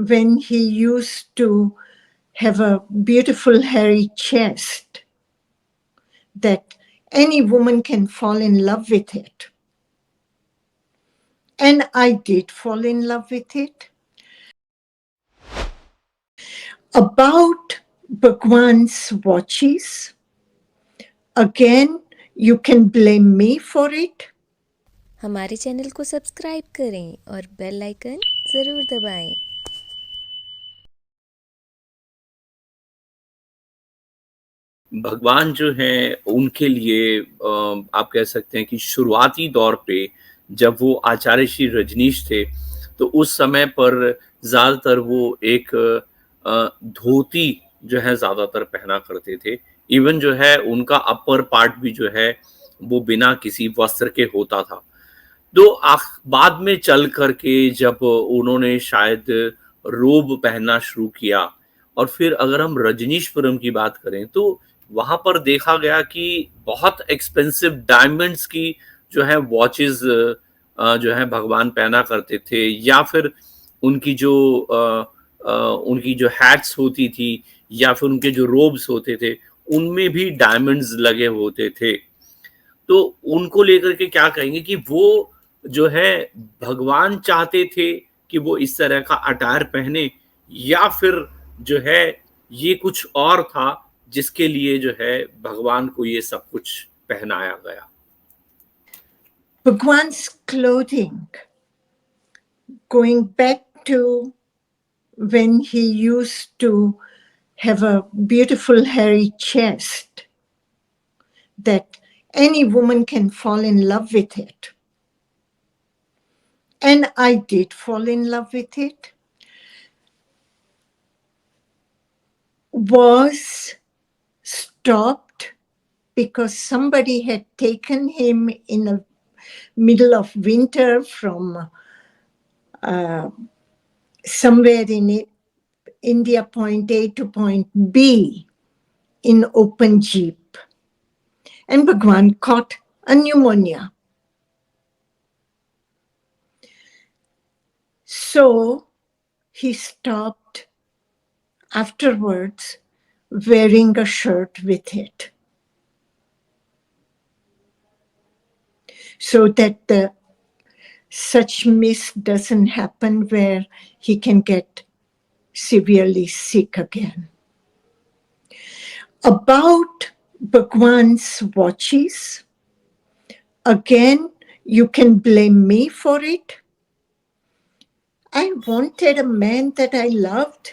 when he used to have a beautiful hairy chest that any woman can fall in love with it. And I did fall in love with it. About Bhagwan's watches, again, you can blame me for it. हमारे channel को subscribe करें और bell icon ज़रूर दबाएं। भगवान जो हैं उनके लिए आप कह सकते हैं कि शुरुआती दौर पे जब वो आचार्य श्री रजनीश थे तो उस समय पर ज़्यादातर वो एक धोती जो है ज़्यादातर पहना करते थे। इवन जो है उनका अपर पार्ट भी जो है वो बिना किसी वस्त्र के होता था। तो बाद में चल कर के जब उन्होंने शायद रोब पहनना शुरू किया और फिर अगर हम रजनीशपुरम की बात करें तो वहाँ पर देखा गया कि बहुत एक्सपेंसिव डायमंड्स की जो है वॉचेस जो है भगवान पहना करते थे या फिर उनकी जो उनकी जो हैट्स होती थी या फिर उनके जो रोब्स होते थे उनमें भी डायमंड्स लगे होते थे। तो उनको लेकर के क्या कहेंगे कि वो जो है भगवान चाहते थे कि वो इस तरह का अटायर पहने या फिर जो है ये कुछ और था जिसके लिए जो है भगवान को ये सब कुछ पहनाया गया। Bhagwan's clothing, going back to when he used to have a beautiful hairy chest that any woman can fall in love with it. And I did fall in love with it. Was stopped because somebody had taken him in the middle of winter from somewhere in India, point A to point B, in open jeep. And Bhagwan caught a pneumonia. So he stopped afterwards wearing a shirt with it, so that such miss doesn't happen where he can get severely sick again. About Bhagwan's watches, again, you can blame me for it. I wanted a man that I loved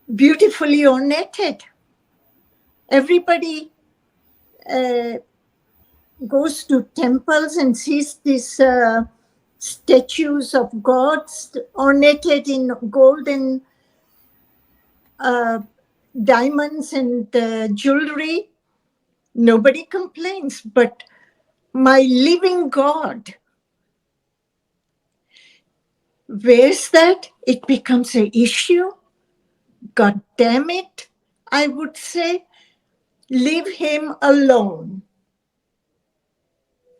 beautifully ornated. Everybody goes to temples and sees these statues of gods ornated in gold and diamonds and jewelry. Nobody complains, but my living God wears that, it becomes an issue. God damn it, I would say, leave him alone.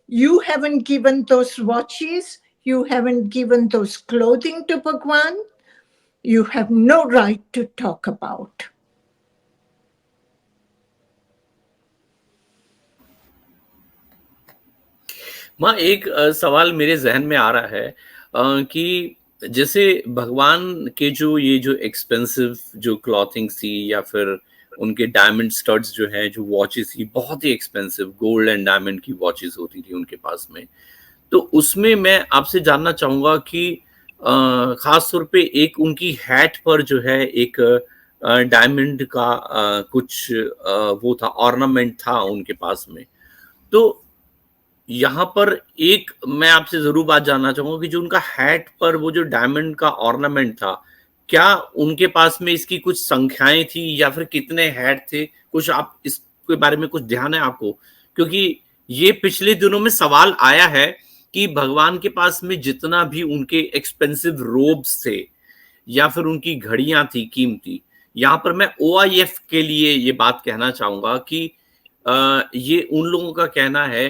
You haven't given those watches, you haven't given those clothing to Bhagwan, you have no right to talk about. माँ एक सवाल मेरे जहन में आ रहा है कि जैसे भगवान के जो ये जो एक्सपेंसिव जो क्लॉथिंग थी या फिर उनके डायमंड स्टड्स जो हैं जो वॉचेस थी बहुत ही एक्सपेंसिव गोल्ड एंड डायमंड की वॉचेस होती थी उनके पास में। तो उसमें मैं आपसे जानना चाहूंगा कि खास तौर पे एक उनकी हैट पर जो है एक डायमंड का कुछ वो था ऑर्नामेंट था उनके पास में। तो यहाँ पर एक मैं आपसे ज़रूर बात जानना चाहूँगा कि जो उनका हैट पर वो जो डायमंड का ऑर्नामेंट था, क्या उनके पास में इसकी कुछ संख्याएँ थी या फिर कितने हैट थे? कुछ आप इसके बारे में कुछ ध्यान है आपको? क्योंकि ये पिछले दिनों में सवाल आया है कि भगवान के पास में जितना भी उनके एक्सपेंसिव रोब्स थे या फिर उनकी घड़ियाँ थी कीमती, यहाँ पर मैं ओआईएफ के लिए ये बात कहना चाहूँगा कि ये उन लोगों का कहना है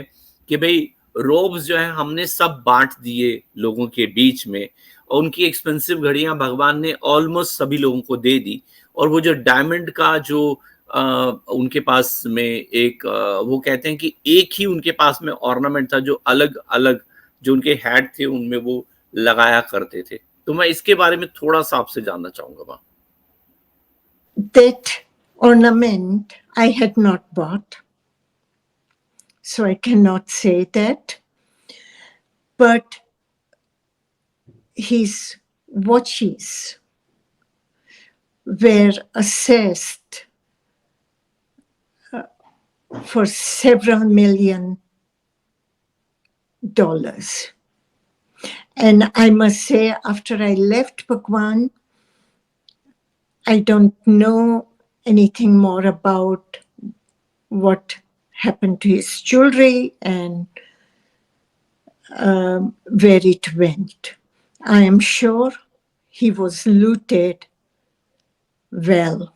कि भई रोब्स जो है हमने सब बाँट दिए लोगों के बीच में और उनकी एक्सपेंसिव घड़ियां भगवान ने ऑलमोस्ट सभी लोगों को दे दी। और वो जो डायमंड का जो उनके पास में एक वो कहते हैं कि एक ही उनके पास में ऑर्नामेंट था जो अलग अलग जो उनके हेड थे उनमें वो लगाया करते थे। तो मैं इसके बारे में थोड़ा सा आपसे जानना चाहूंगा माँ। That ornament I had not bought, so I cannot say that. But his watches were assessed for several $million. And I must say, after I left Bhagwan, I don't know anything more about what happened to his jewelry and where it went. I am sure he was looted well.